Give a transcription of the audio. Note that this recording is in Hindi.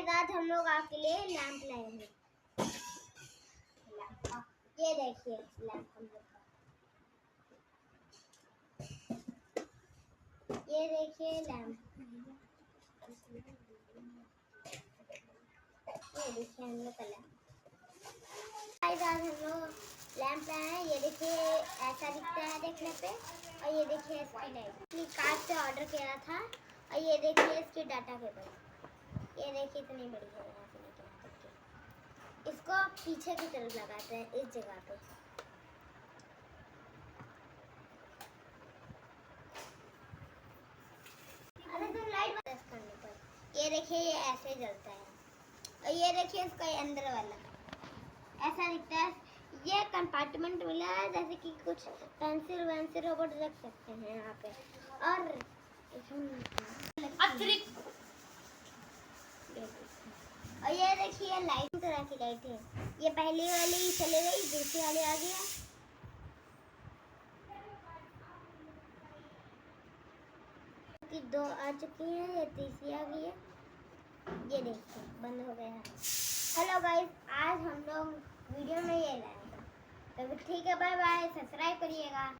गाइस आज हम लोग आपके लिए लैंप लाए हैं। ये देखिए लैंप हम लोग का। ये देखिए लैंप। ये देखिए हम लोग का लैंप। गाइस आज हम लोग लैंप लाए हैं। ये देखिए ऐसा दिखता है देखने पे, और ये देखिए इसकी लाइट फ्लिपकार्ट से ऑर्डर किया था। और ये देखिए इसकी डाटा केबल। ये देखिए इतनी बड़ी है, यहाँ से लेके यहाँ तक की। इसको पीछे की तरफ लगाते हैं इस जगह पे। अरे तुम लाइट बंद करने पर ये देखिए ये ऐसे जलता है। और ये देखिए इसका अंदर वाला ऐसा दिखता है। ये कंपार्टमेंट मिला है, जैसे कि कुछ पेंसिल वेंसिल रोबोट रख सकते हैं यहाँ पे। और और ये देखिए लाइट तरह की लाइट है। ये पहली वाली चली गई, दूसरी वाली आ गया। कि दो आ चुकी है, ये तीसरी आ गई है। ये देखिए बंद हो गया। हेलो गाइस, आज हम लोग वीडियो में ये लाए। तो ठीक है, बाय बाय, सब्सक्राइब करिएगा।